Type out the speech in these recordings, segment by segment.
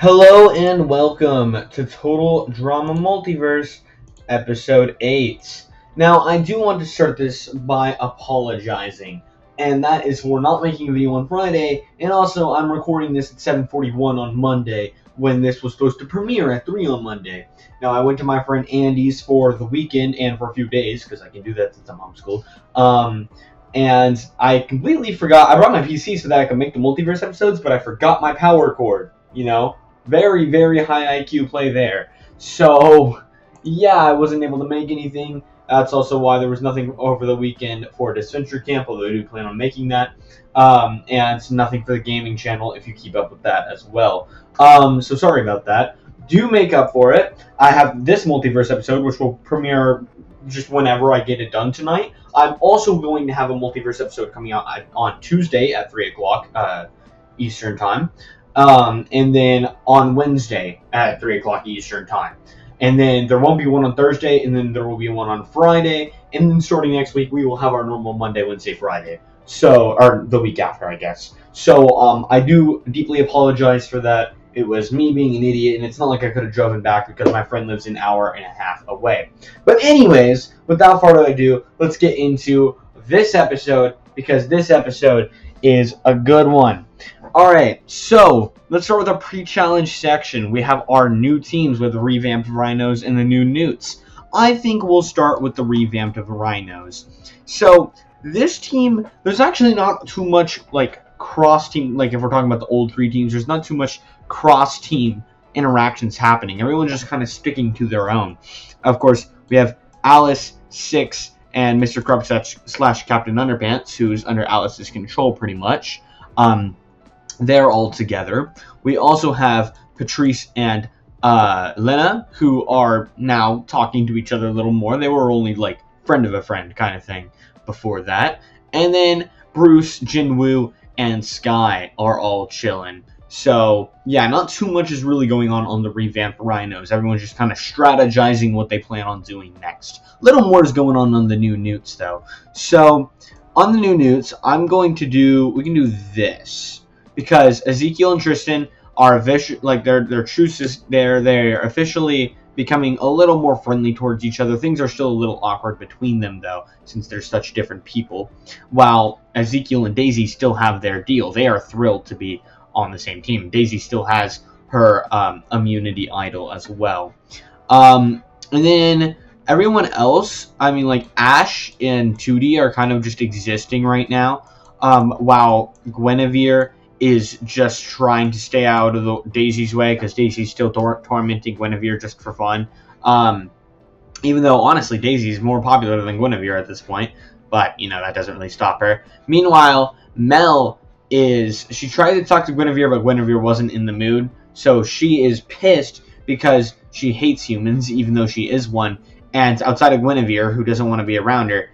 Hello and welcome to Total Drama Multiverse, Episode 8. Now, I do want to start this by apologizing, and that is for not making a video on Friday, and also I'm recording this at 7:41 on Monday, when this was supposed to premiere at 3 on Monday. Now, I went to my friend Andy's for the weekend and for a few days, because I can do that since I'm homeschooled, and I completely forgot. I brought my PC so that I could make the Multiverse episodes, but I forgot my power cord, Very, very high IQ play there. So, yeah, I wasn't able to make anything. That's also why there was nothing over the weekend for Disventure Camp, although I do plan on making that. And nothing for the gaming channel if you keep up with that as well. So sorry about that. Do make up for it. I have this Multiverse episode, which will premiere just whenever I get it done tonight. I'm also going to have a Multiverse episode coming out on Tuesday at 3 o'clock Eastern Time. And then on Wednesday at 3 o'clock Eastern Time. And then there won't be one on Thursday, and then there will be one on Friday. And then starting next week, we will have our normal Monday, Wednesday, Friday. Or the week after, I guess. So, I do deeply apologize for that. It was me being an idiot, and it's not like I could have driven back because my friend lives an hour and a half away. But anyways, without further ado, let's get into this episode, because this episode is a good one. Alright, so let's start with our pre-challenge section. We have our new teams with revamped rhinos and the new newts. I think we'll start with the revamped rhinos. So this team, there's actually not too much cross-team, if we're talking about the old three teams, there's not too much cross-team interactions happening. Everyone's just kind of sticking to their own. Of course, we have Alice, Six, and Mr. Krupsatch / Captain Underpants, who's under Alice's control pretty much. They're all together. We also have Patrice and Lena, who are now talking to each other a little more. They were only friend of a friend kind of thing before that. And then Bruce, Jinwoo, and Sky are all chilling. So, yeah, not too much is really going on the revamped rhinos. Everyone's just kind of strategizing what they plan on doing next. A little more is going on the new newts, though. So, on the new newts, we can do this. Because Ezekiel and Tristan are they're truces there. They're officially becoming a little more friendly towards each other. Things are still a little awkward between them, though, since they're such different people. While Ezekiel and Daisy still have their deal. They are thrilled to be on the same team. Daisy still has her immunity idol as well. And then everyone else, Ash and 2D are kind of just existing right now. While Guinevere is just trying to stay out of Daisy's way, because Daisy's still tormenting Guinevere just for fun. Even though, honestly, Daisy's more popular than Guinevere at this point. But, that doesn't really stop her. Meanwhile, Mel she tried to talk to Guinevere, but Guinevere wasn't in the mood. So she is pissed because she hates humans, even though she is one. And outside of Guinevere, who doesn't want to be around her,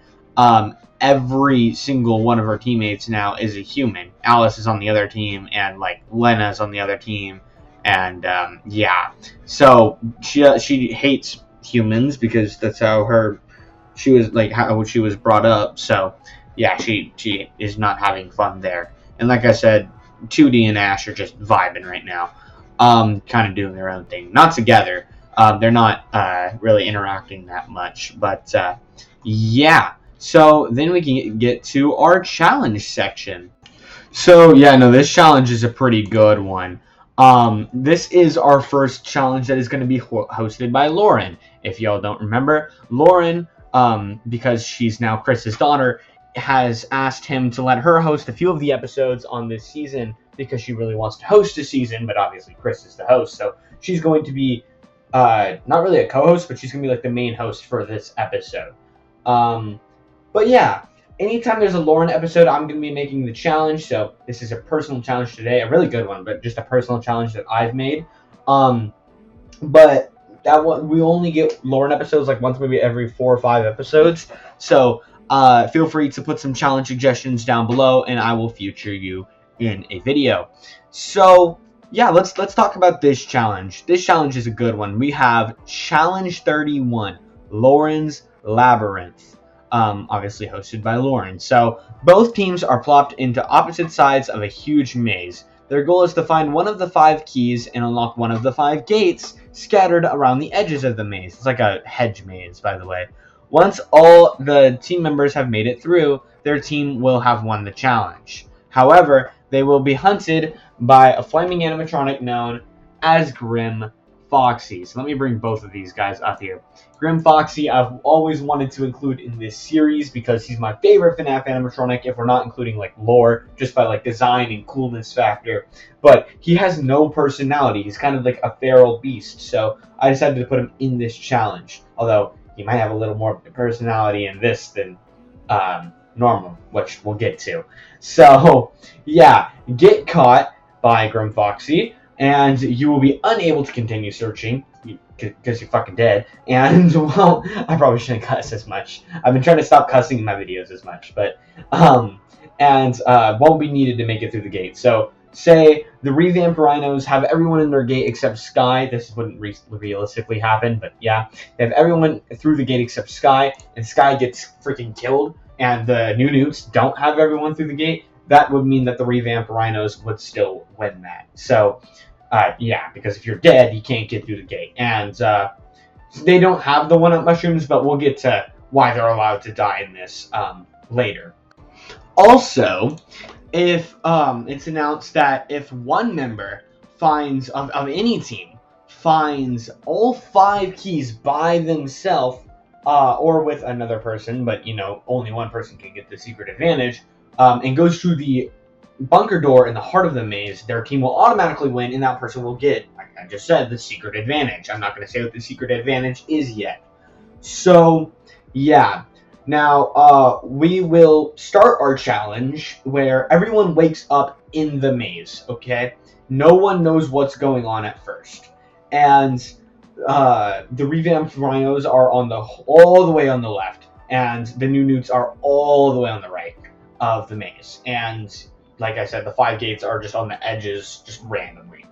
every single one of her teammates now is a human. Alice is on the other team, and Lena's on the other team, and yeah. So she hates humans because that's how she was brought up. So yeah, she is not having fun there. And like I said, 2D and Ash are just vibing right now, kind of doing their own thing, not together. They're not really interacting that much, but yeah. So then we can get to our challenge section. So yeah, no, this challenge is a pretty good one. This is our first challenge that is going to be hosted by Lauren. If y'all don't remember, Lauren, because she's now Chris's daughter, has asked him to let her host a few of the episodes on this season because she really wants to host a season, but obviously Chris is the host, so she's going to be not really a co-host, but she's going to be the main host for this episode. But yeah, anytime there's a Lauren episode, I'm going to be making the challenge. So this is a personal challenge today, a really good one, but just a personal challenge that I've made. But that one, we only get Lauren episodes once, maybe every 4 or 5 episodes. So feel free to put some challenge suggestions down below, and I will feature you in a video. So yeah, let's talk about this challenge. This challenge is a good one. We have Challenge 31, Lauren's Labyrinth. Obviously hosted by Lauren. So both teams are plopped into opposite sides of a huge maze. Their goal is to find one of the 5 keys and unlock one of the 5 gates scattered around the edges of the maze. It's like a hedge maze, by the way. Once all the team members have made it through, their team will have won the challenge. However, they will be hunted by a flaming animatronic known as Grimm Foxy. So let me bring both of these guys up here. Grimm Foxy, I've always wanted to include in this series because he's my favorite FNAF animatronic, if we're not including like lore, just by like design and coolness factor. But he has no personality. He's kind of like a feral beast. So I decided to put him in this challenge. Although he might have a little more personality in this than normal, which we'll get to. So yeah, get caught by Grimm Foxy, and you will be unable to continue searching because you're fucking dead. And well, I probably shouldn't cuss as much. I've been trying to stop cussing in my videos as much, but won't be needed to make it through the gate. So say the revamped rhinos have everyone in their gate except Sky. This wouldn't realistically happen, but yeah, they have everyone through the gate except Sky, and Sky gets freaking killed, and the new newts don't have everyone through the gate. That would mean that the revamped rhinos would still win that. So yeah, because if you're dead, you can't get through the gate. And they don't have the 1-up mushrooms, but we'll get to why they're allowed to die in this later. Also, if it's announced that if one member finds, of any team, finds all 5 keys by themselves, or with another person, but, you know, only one person can get the secret advantage, and goes through the bunker door in the heart of the maze, their team will automatically win, and that person will get, like I just said, the secret advantage. I'm not going to say what the secret advantage is yet. So, yeah. Now, we will start our challenge where everyone wakes up in the maze, okay? No one knows what's going on at first. And the revamped rhinos are all the way on the left, and the new newts are all the way on the right of the maze. And like I said, the 5 gates are just on the edges, just randomly.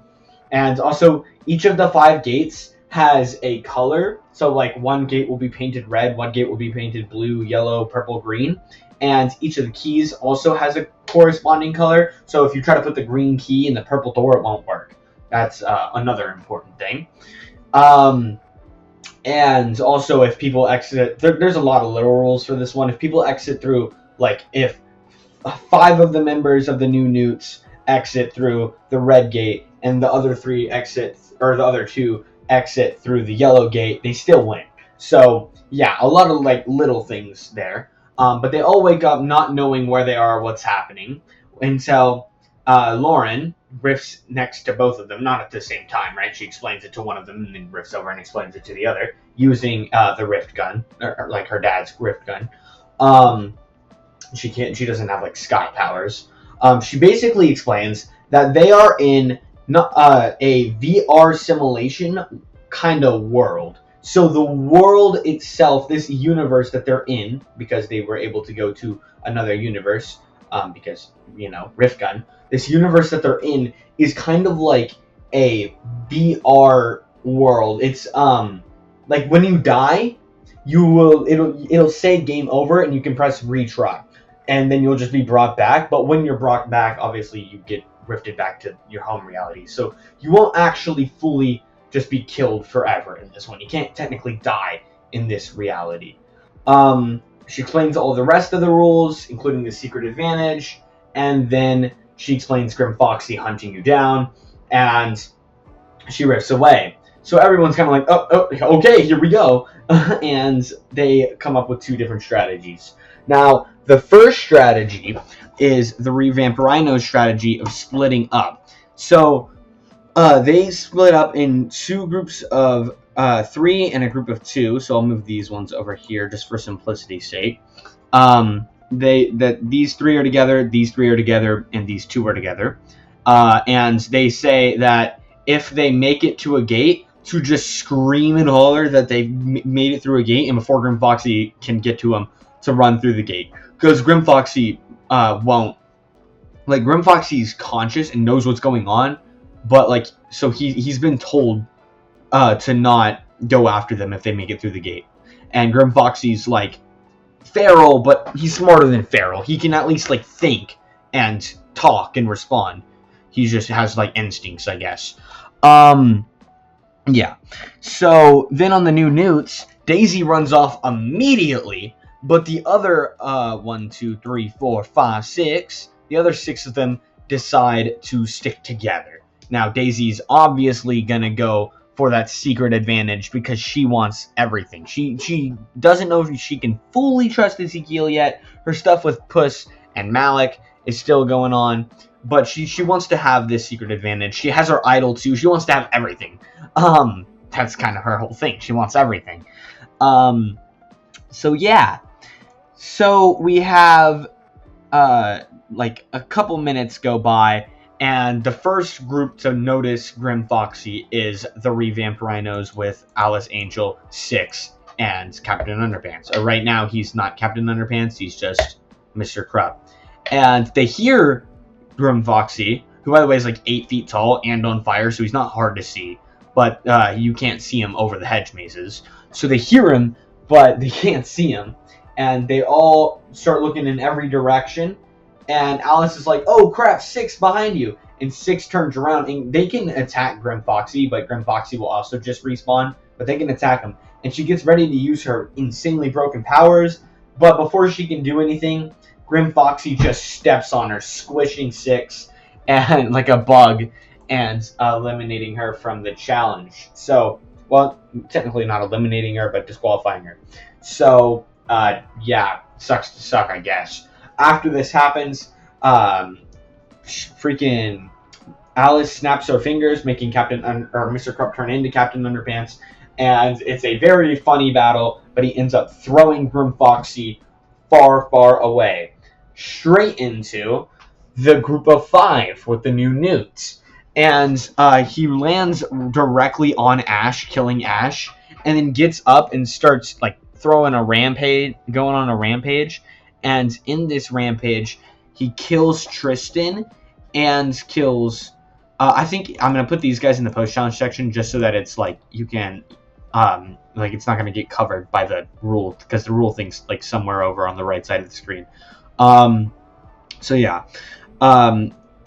And also, each of the 5 gates has a color. So, like, one gate will be painted red, one gate will be painted blue, yellow, purple, green. And each of the keys also has a corresponding color. So if you try to put the green key in the purple door, it won't work. That's another important thing. And also, if people exit... There's a lot of little rules for this one. If people exit through, like, if 5 of the members of the new newts exit through the red gate, and the other 3 exit, or the other 2 exit through the yellow gate, they still win. So yeah, a lot of like little things there. But they all wake up not knowing where they are, what's happening, until Lauren riffs next to both of them, not at the same time, right? She explains it to one of them and then riffs over and explains it to the other using the rift gun, or like her dad's rift gun. She doesn't have like sky powers. She basically explains that they are in a VR simulation kind of world. So the world itself, this universe that they're in, because they were able to go to another universe, because, you know, rift gun, this universe that they're in is kind of like a VR world. It's like when you die, it'll say game over and you can press retry. And then you'll just be brought back. But when you're brought back, obviously you get rifted back to your home reality. So you won't actually fully just be killed forever in this one. You can't technically die in this reality. She explains all the rest of the rules, including the secret advantage. And then she explains Grimm Foxy hunting you down. And she riffs away. So everyone's kind of like, oh, okay, here we go. And they come up with 2 different strategies. Now, the first strategy is the revamped rhino strategy of splitting up. So they split up in 2 groups of 3 and a group of 2. So I'll move these ones over here just for simplicity's sake. These 3 are together, these 3 are together, and these 2 are together. And they say that if they make it to a gate, to just scream and holler that they made it through a gate, and before Grimm Foxy can get to them, to run through the gate. Because Grimm Foxy won't. Like, Grimm Foxy's conscious and knows what's going on, but, like, so he's been told to not go after them if they make it through the gate. And Grimm Foxy's, like, feral, but he's smarter than feral. He can at least, like, think and talk and respond. He just has like instincts, I guess. Yeah. So then on the new newts, Daisy runs off immediately, but the other 1, 2, 3, 4, 5, 6, the other 6 of them decide to stick together. Now Daisy's obviously gonna go for that secret advantage because she wants everything. She doesn't know if she can fully trust Ezekiel yet. Her stuff with Puss and Malik is still going on, but she wants to have this secret advantage. She has her idol too. She wants to have everything. That's kind of her whole thing. She wants everything. So yeah. So we have like a couple minutes go by, and the first group to notice Grimm Foxy is the revamped rhinos with Alice Angel, Six, and Captain Underpants. Right now he's not Captain Underpants, he's just Mr. Krupp. And they hear Grimm Foxy, who by the way is like 8 feet tall and on fire, so he's not hard to see. But you can't see him over the hedge mazes. So they hear him, but they can't see him. And they all start looking in every direction. And Alice is like, oh crap, Six behind you. And Six turns around, and they can attack Grimm Foxy, but Grimm Foxy will also just respawn. But they can attack him. And she gets ready to use her insanely broken powers. But before she can do anything, Grimm Foxy just steps on her, squishing Six and like a bug, and eliminating her from the challenge. So, well, technically not eliminating her, but disqualifying her. So, yeah, sucks to suck, I guess. After this happens, freaking Alice snaps her fingers, making Mr. Krupp turn into Captain Underpants, and it's a very funny battle, but he ends up throwing Grimm Foxy far, far away, straight into the group of 5 with the new newts. And he lands directly on Ash, killing Ash, and then gets up and starts like going on a rampage. And in this rampage, he kills Tristan and kills. I think I'm gonna put these guys in the post challenge section just so that it's like you can, like it's not gonna get covered by the rule, because the rule thing's like somewhere over on the right side of the screen. So yeah.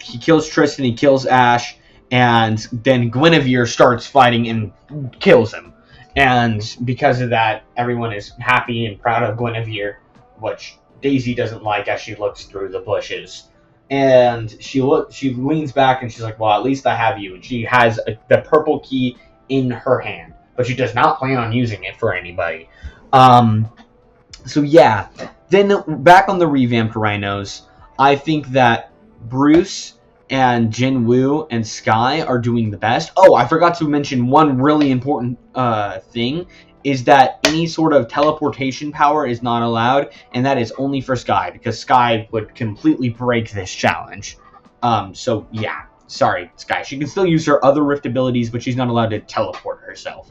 He kills Tristan, he kills Ash, and then Guinevere starts fighting and kills him. And because of that, everyone is happy and proud of Guinevere, which Daisy doesn't like as she looks through the bushes. And she leans back and she's like, well, at least I have you. And she has the purple key in her hand, but she does not plan on using it for anybody. So yeah. Then back on the revamped rhinos, I think that Bruce and Jinwoo and Sky are doing the best. Oh, I forgot to mention one really important thing, is that any sort of teleportation power is not allowed, and that is only for Sky, because Sky would completely break this challenge. So yeah, sorry, Sky. She can still use her other Rift abilities, but she's not allowed to teleport herself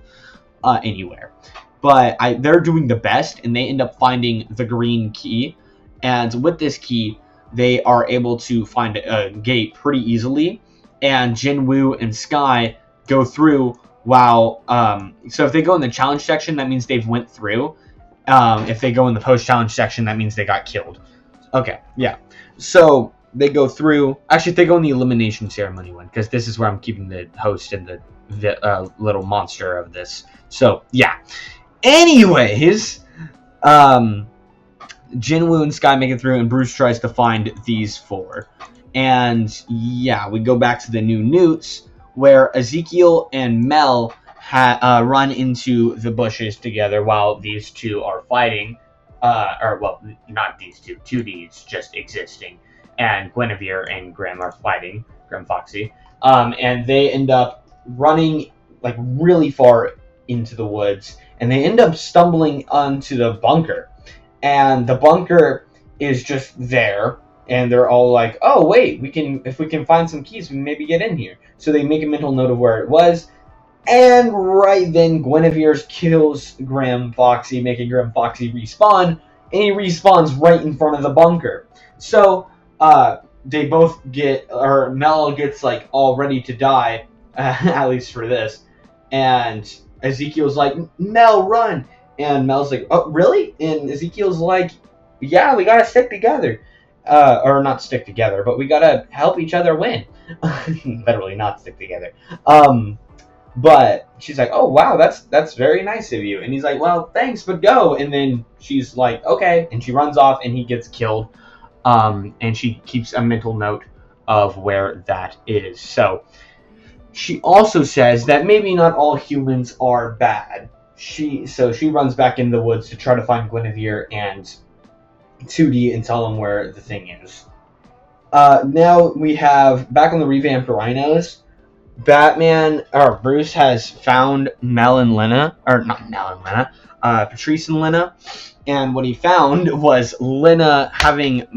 anywhere. But they're doing the best, and they end up finding the green key, and with this key, they are able to find a gate pretty easily, and Jinwoo and Sky go through while, so if they go in the challenge section, that means they've went through. If they go in the post-challenge section, that means they got killed. Okay, yeah. So they go through, actually, if they go in the elimination ceremony one, because this is where I'm keeping the host and the little monster of this. So, yeah. Anyways, Jinwoo and Sky make it through, and Bruce tries to find these 4. And yeah, we go back to the new newts, where Ezekiel and Mel run into the bushes together while these 2 are fighting. Or, well, not these 2, 2Ds just existing. And Guinevere and Grimm are fighting, Grimm Foxy. And they end up running like really far into the woods, and they end up stumbling onto the bunker. And the bunker is just there, and they're all like, oh, wait, if we can find some keys, we can maybe get in here. So they make a mental note of where it was, and right then, Guinevere kills Grimm Foxy, making Grimm Foxy respawn, and he respawns right in front of the bunker. So, they both or Mel gets, like, all ready to die, at least for this, and Ezekiel's like, Mel, run! And Mel's like, oh, really? And Ezekiel's like, yeah, we gotta stick together. or not stick together, but we gotta help each other win. Literally not stick together. But she's like, oh wow, that's very nice of you. And he's like, well, thanks, but go. And then she's like, okay, and she runs off, and he gets killed. And she keeps a mental note of where that is. So she also says that maybe not all humans are bad. She runs back into the woods to try to find Guinevere and 2D and tell them where the thing is. Now we have, back on the revamped rhinos, Bruce has found Mel and Lena, or not Mel and Lena, Patrice and Lena, and what he found was Lena having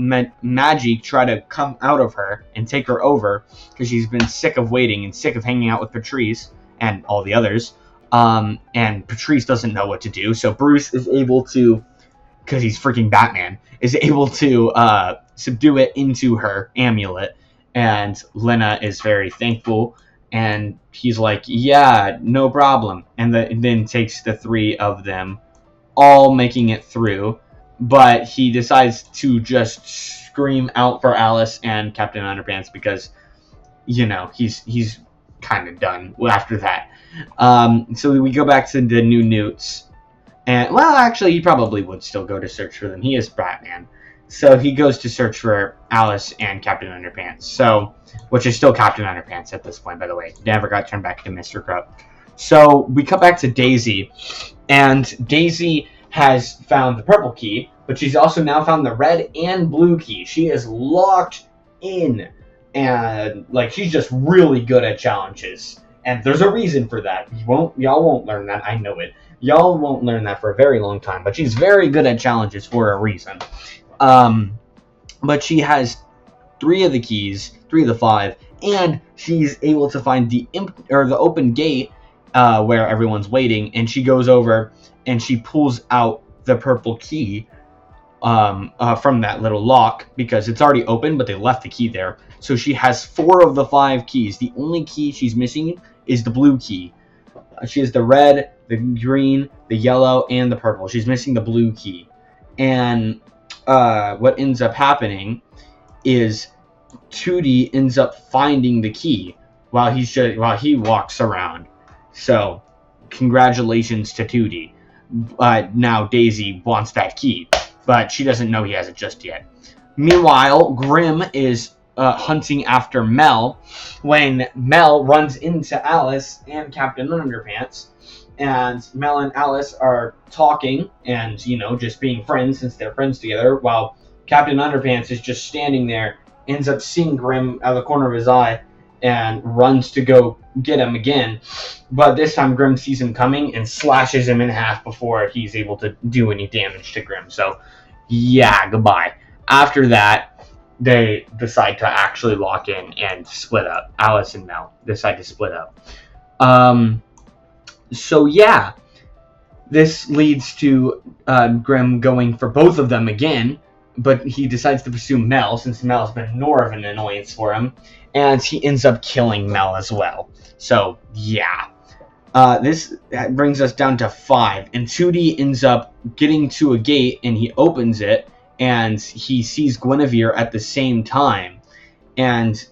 Magic try to come out of her and take her over, because she's been sick of waiting and sick of hanging out with Patrice and all the others, and Patrice doesn't know what to do, so Bruce is able to, because he's freaking Batman, is able to subdue it into her amulet, and Lena is very thankful. And he's like, yeah, no problem. And then takes the three of them, all making it through. But he decides to just scream out for Alice and Captain Underpants because, he's kind of done after that. So we go back to the new Newts. And, well, actually, he probably would still go to search for them. He is Batman. So he goes to search for Alice and Captain Underpants. So, which is still Captain Underpants at this point, by the way. Never got turned back to Mr. Crow. So we cut back to Daisy, and Daisy has found the purple key, but she's also now found the red and blue key. She is locked in, and she's just really good at challenges. And there's a reason for that. Y'all won't learn that. I know it. Y'all won't learn that for a very long time, but she's very good at challenges for a reason. But she has 3 of the keys, 3 of the 5, and she's able to find the open gate where everyone's waiting, and she goes over and she pulls out the purple key from that little lock because it's already open, but they left the key there. So she has 4 of the 5 keys. The only key she's missing is the blue key. She has the red, the green, the yellow, and the purple. She's missing the blue key, and what ends up happening is 2D ends up finding the key while he walks around. So, congratulations to 2D. Now Daisy wants that key, but she doesn't know he has it just yet. Meanwhile, Grimm is hunting after Mel when Mel runs into Alice and Captain Underpants. And Mel and Alice are talking and, just being friends since they're friends together, while Captain Underpants is just standing there, ends up seeing Grimm out of the corner of his eye, and runs to go get him again. But this time Grimm sees him coming and slashes him in half before he's able to do any damage to Grimm. So, yeah, goodbye. After that, they decide to actually lock in and split up. Alice and Mel decide to split up. So yeah, this leads to Grimm going for both of them again, but he decides to pursue Mel since Mel's been more of an annoyance for him, and he ends up killing Mel as well. So yeah, this brings us down to 5, and 2D ends up getting to a gate, and he opens it, and he sees Guinevere at the same time, and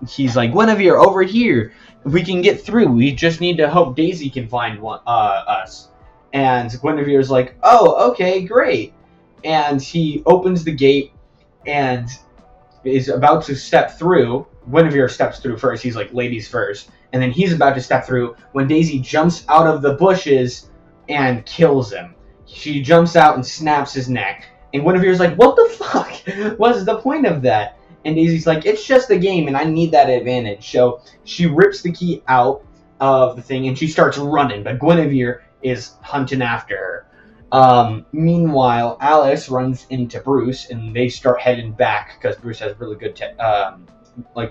he's like, Guinevere, over here! We can get through. We just need to hope Daisy can find us. And Guinevere's like, oh, okay, great. And he opens the gate and is about to step through. Guinevere steps through first. He's like, ladies first. And then he's about to step through when Daisy jumps out of the bushes and kills him. She jumps out and snaps his neck. And Guinevere's like, what the fuck? What's the point of that? And Daisy's like, it's just a game, and I need that advantage. So she rips the key out of the thing, and she starts running. But Guinevere is hunting after her. Meanwhile, Alice runs into Bruce, and they start heading back because Bruce has really good,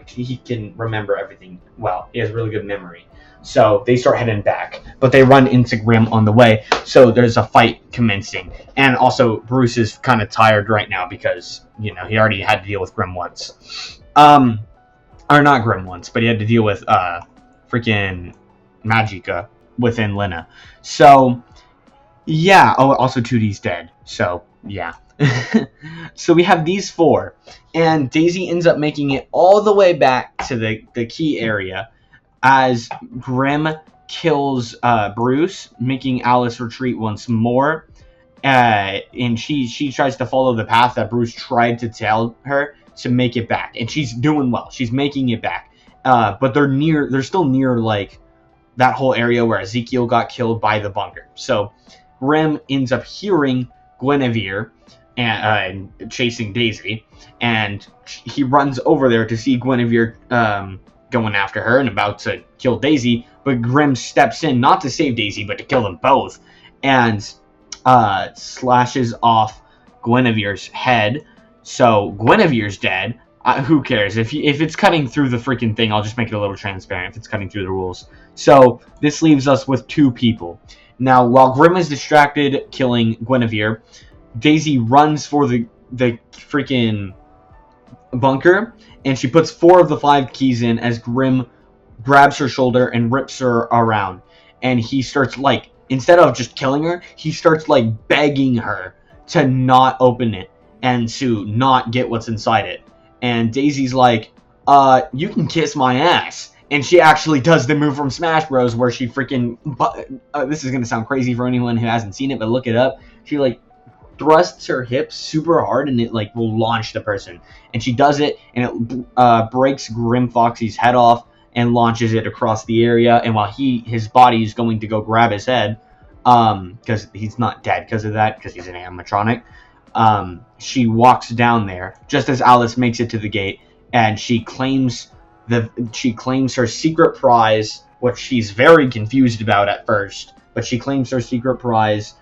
he can remember everything well. He has really good memory. So they start heading back, but they run into Grimm on the way. So there's a fight commencing, and also Bruce is kind of tired right now because he already had to deal with Grimm once, or not Grimm once, but he had to deal with freaking Magica within Lena. So yeah. Oh, also 2D's dead. So yeah. So we have these four, and Daisy ends up making it all the way back to the key area as Grimm kills Bruce, making Alice retreat once more. And she tries to follow the path that Bruce tried to tell her to make it back, and she's doing well. She's making it back, but they're still near like that whole area where Ezekiel got killed by the bunker. So Grimm ends up hearing Guinevere and chasing Daisy, and he runs over there to see Guinevere going after her and about to kill Daisy, but Grimm steps in not to save Daisy but to kill them both, and slashes off Guinevere's head. So Guinevere's dead. Who cares? If it's cutting through the freaking thing, I'll just make it a little transparent if it's cutting through the rules. So this leaves us with two people. Now, while Grimm is distracted killing Guinevere, Daisy runs for the freaking bunker, and she puts 4 of the 5 keys in as Grimm grabs her shoulder and rips her around. And he starts, like, instead of just killing her, he starts, like, begging her to not open it and to not get what's inside it. And Daisy's like, you can kiss my ass. And she actually does the move from Smash Bros. Where she freaking... this is going to sound crazy for anyone who hasn't seen it, but look it up. She, like, thrusts her hips super hard, and it, like, will launch the person. And she does it, and it breaks Grimm Foxy's head off and launches it across the area. And while his body is going to go grab his head, because he's not dead because of that, because he's an animatronic, she walks down there just as Alice makes it to the gate, and she claims her secret prize, which she's very confused about at first, but she claims her secret prize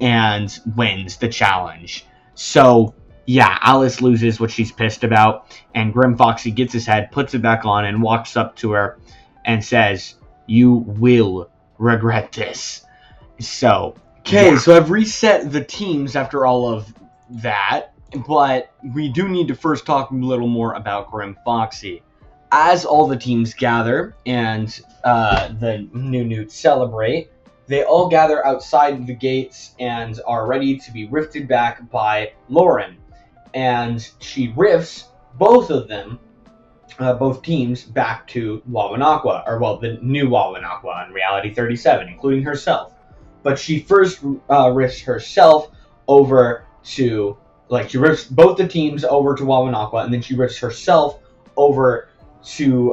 and wins the challenge. So yeah, Alice loses, what she's pissed about, and Grimm Foxy gets his head, puts it back on, and walks up to her and says, "You will regret this." So, okay, so I've reset the teams after all of that, but we do need to first talk a little more about Grimm Foxy. As all the teams gather and the new Newts celebrate, they all gather outside the gates and are ready to be rifted back by Lauren. And she rifts both of them, both teams, back to Wawanakwa, or well, the new Wawanakwa in Reality 37, including herself. But she first rifts herself over to, like, she rifts both the teams over to Wawanakwa, and then she rifts herself over to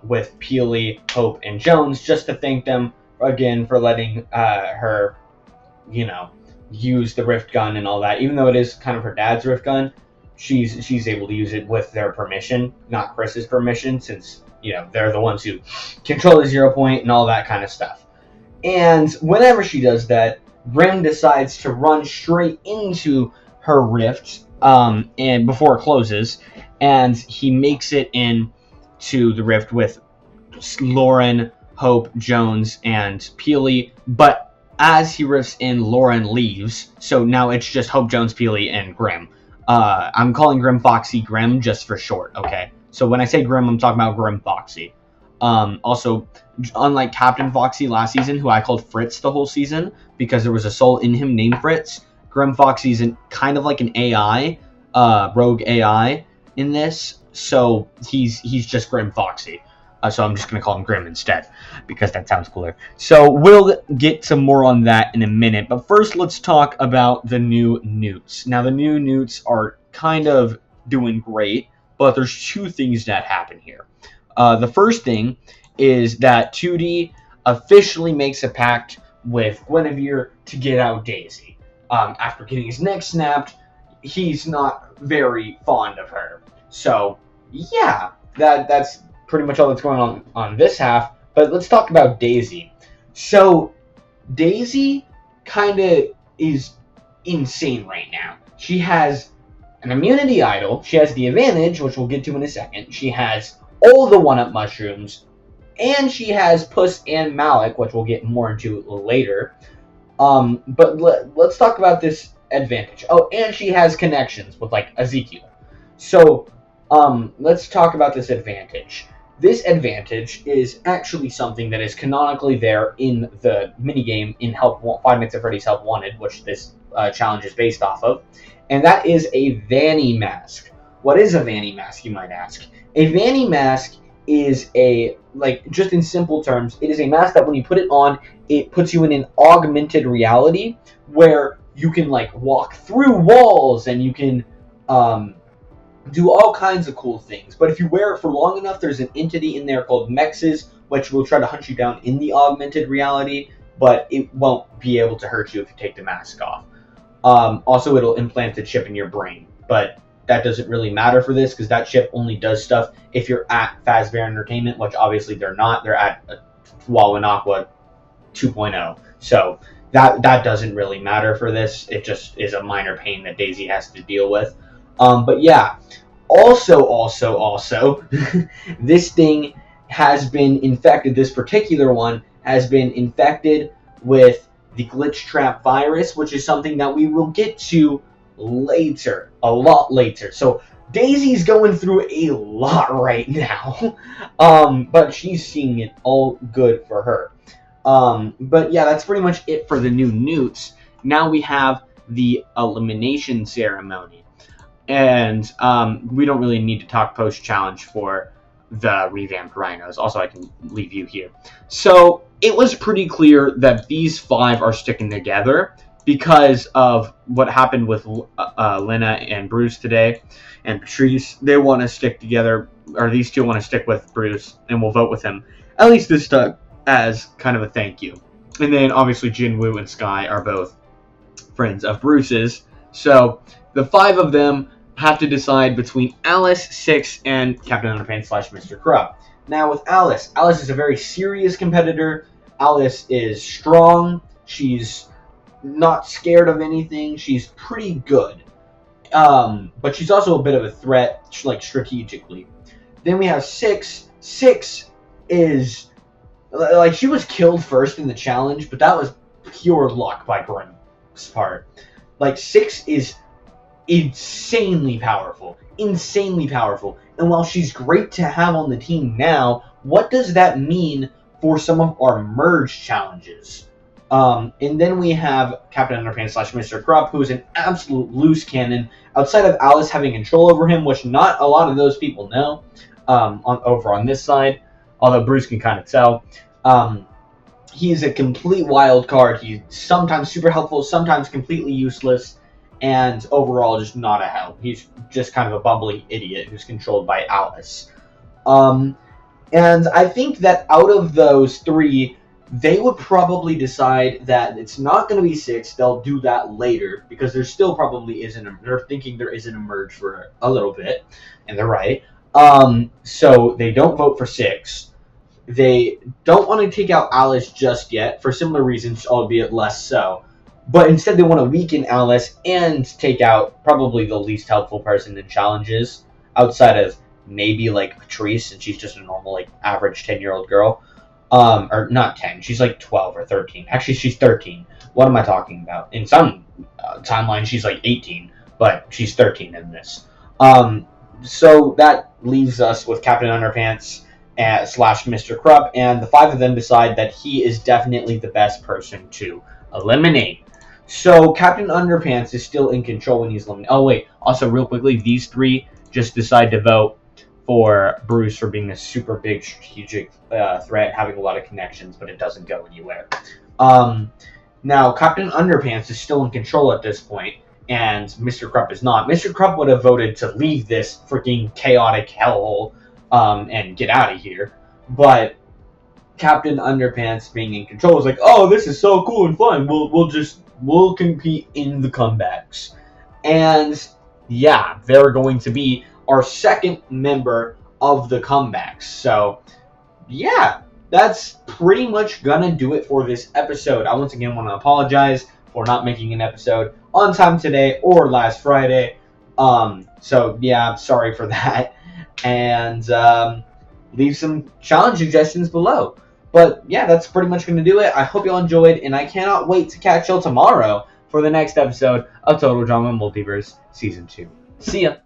with Peely, Hope, and Jones, just to thank them again for letting her, use the rift gun and all that. Even though it is kind of her dad's rift gun, she's able to use it with their permission, not Chris's permission, since they're the ones who control the 0 point and all that kind of stuff. And whenever she does that, Grimm decides to run straight into her rift, and before it closes, and he makes it into the rift with Lauren, Hope, Jones, and Peely. But as he rifts in, Lauren leaves, so now it's just Hope, Jones, Peely, and Grimm. I'm calling Grimm Foxy Grimm just for short, okay? So when I say Grimm, I'm talking about Grimm Foxy. Also, unlike Captain Foxy last season, who I called Fritz the whole season because there was a soul in him named Fritz, Grimm Foxy's kind of like an AI, rogue AI in this, so he's just Grimm Foxy. So I'm just going to call him Grimm instead, because that sounds cooler. So we'll get to more on that in a minute, but first let's talk about the new Newts. Now, the new Newts are kind of doing great, but there's 2 things that happen here. The first thing is that 2D officially makes a pact with Guinevere to get out Daisy. After getting his neck snapped, he's not very fond of her. So, yeah, that's pretty much all that's going on this half. But let's talk about Daisy. So, Daisy kind of is insane right now. She has an immunity idol. She has the advantage, which we'll get to in a second. She has all the 1-up mushrooms, and she has Puss and Malik, which we'll get more into later. But let's talk about this advantage. Oh, and she has connections with, like, Ezekiel. So, let's talk about this advantage. This advantage is actually something that is canonically there in the minigame in 5 Nights at Freddy's Help Wanted, which this challenge is based off of, and that is a Vanny mask. What is a Vanny mask, you might ask? A Vanny mask is just in simple terms, it is a mask that when you put it on, it puts you in an augmented reality where you can walk through walls and you can do all kinds of cool things. But if you wear it for long enough, there's an entity in there called Mexes, which will try to hunt you down in the augmented reality, but it won't be able to hurt you if you take the mask off. Also, it'll implant a chip in your brain, but that doesn't really matter for this because that chip only does stuff if you're at Fazbear Entertainment, which obviously they're not. They're at Wawanakwa 2.0. So that doesn't really matter for this. It just is a minor pain that Daisy has to deal with. But yeah, also, this thing has been infected. This particular one has been infected with the glitch trap virus, which is something that we will get to later, a lot later. So Daisy's going through a lot right now, but she's seeing it all good for her. But yeah, that's pretty much it for the new newts. Now we have the elimination ceremony. And we don't really need to talk post-challenge for the revamped rhinos. Also, I can leave you here. So it was pretty clear that these 5 are sticking together because of what happened with Lena and Bruce today. And Patrice, they want to stick together, or these 2 want to stick with Bruce, and will vote with him, at least this time, as kind of a thank you. And then, obviously, Jinwoo and Sky are both friends of Bruce's. So the 5 of them have to decide between Alice, Six, and Captain Underpants / Mr. Krupp. Now with Alice is a very serious competitor. Alice is strong. She's not scared of anything. She's pretty good. But she's also a bit of a threat, strategically. Then we have Six. Six is, she was killed first in the challenge, but that was pure luck by Grimm's part. Six is insanely powerful. And while she's great to have on the team now, what does that mean for some of our merge challenges? And then we have Captain Underpants / Mr. Krupp, who is an absolute loose cannon. Outside of Alice having control over him, which not a lot of those people know, over on this side, although Bruce can kind of tell. He's a complete wild card. He's sometimes super helpful, sometimes completely useless, and overall just not a help. He's just kind of a bumbling idiot who's controlled by Alice. And I think that out of those 3, they would probably decide that it's not going to be Six. They'll do that later because there still probably they're thinking there isn't a merge for a little bit, and they're right. So they don't vote for Six. They don't want to take out Alice just yet for similar reasons, albeit less so. But instead they want to weaken Alice and take out probably the least helpful person in challenges, outside of maybe Patrice, and she's just a normal average 10-year-old girl. Or not 10, she's 12 or 13. Actually, she's 13. What am I talking about? In some timeline she's 18, but she's 13 in this. So that leaves us with Captain Underpants / Mr. Krupp, and the 5 of them decide that he is definitely the best person to eliminate. So Captain Underpants is still in control when he's eliminated. Oh wait, also real quickly, these 3 just decide to vote for Bruce for being a super big strategic threat, having a lot of connections, but it doesn't go anywhere. Now Captain Underpants is still in control at this point, and Mr. Krupp is not. Mr. Krupp would have voted to leave this freaking chaotic hellhole and get out of here, but Captain Underpants being in control is oh, this is so cool and fun. We'll compete in the comebacks. And yeah, they're going to be our second member of the comebacks. So yeah, that's pretty much gonna do it for this episode. I once again want to apologize for not making an episode on time today or last Friday. So yeah, sorry for that. And leave some challenge suggestions below. But yeah, that's pretty much going to do it. I hope y'all enjoyed, and I cannot wait to catch y'all tomorrow for the next episode of Total Drama Multiverse Season 2. See ya!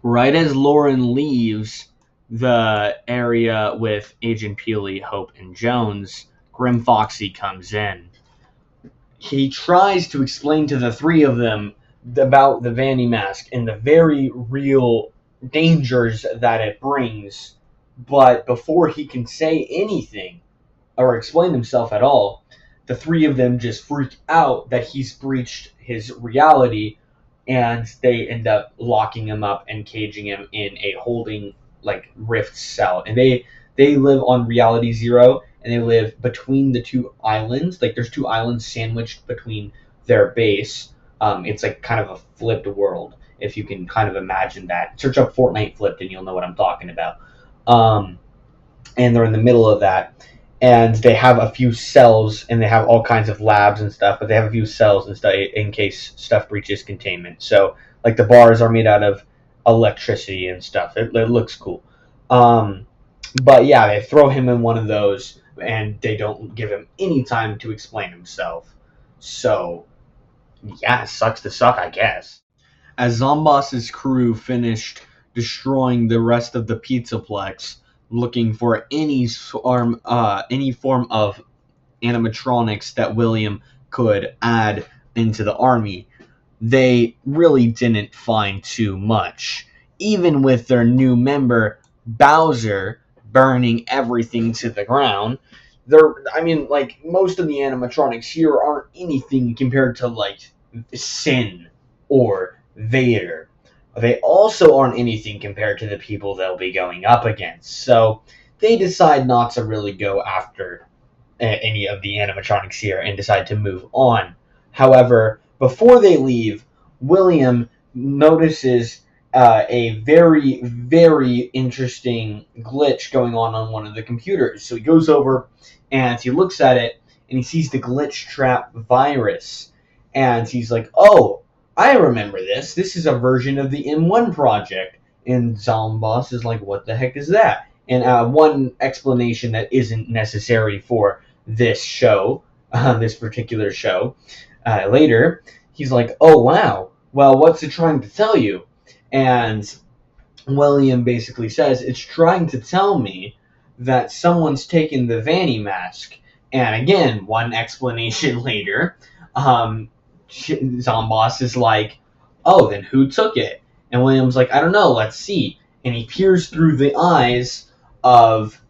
Right as Lauren leaves the area with Agent Peely, Hope, and Jones, Grim Foxy comes in. he tries to explain to the three of them about the Vanny mask and the very real dangers that it brings. But before he can say anything or explain himself at all, the three of them just freak out that he's breached his reality, and they end up locking him up and caging him in a holding rift cell. And they live on reality zero, and they live between the two islands. Like there's two islands sandwiched between their base. It's like kind of a flipped world, if you can kind of imagine that. Search up Fortnite flipped and you'll know what I'm talking about. And they're in the middle of that, and they have a few cells, and they have all kinds of labs and stuff, but they have a few cells and stuff in case stuff breaches containment. So like the bars are made out of electricity and stuff. It looks cool. But yeah, they throw him in one of those, and they don't give him any time to explain himself. So yeah, it sucks to suck, I guess. As Zomboss's crew finished destroying the rest of the Pizzaplex, looking for any form of animatronics that William could add into the army, they really didn't find too much. Even with their new member, Bowser, burning everything to the ground, most of the animatronics here aren't anything compared to, Sin or Vader. They also aren't anything compared to the people they'll be going up against. So they decide not to really go after any of the animatronics here and decide to move on. However, before they leave, William notices a very, very interesting glitch going on one of the computers. So he goes over and he looks at it, and he sees the glitch trap virus. And he's like, oh, I remember this. This is a version of the M1 project. And Zomboss is like, what the heck is that? And one explanation that isn't necessary for this show, this particular show, later, he's like, oh, wow. Well, what's it trying to tell you? And William basically says, it's trying to tell me that someone's taken the Vanny mask. And again, one explanation later, Zomboss is like, oh, then who took it? And William's like, I don't know, let's see. And he peers through the eyes of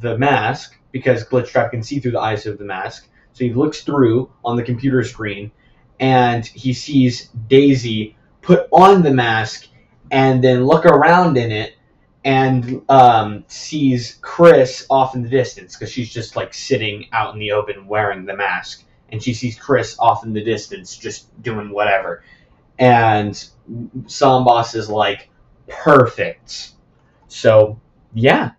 the mask, because Glitchtrap can see through the eyes of the mask. So he looks through on the computer screen, and he sees Daisy put on the mask and then look around in it, and sees Chris off in the distance, because she's just sitting out in the open wearing the mask. And she sees Chris off in the distance just doing whatever. And Zomboss is like, perfect. So, yeah.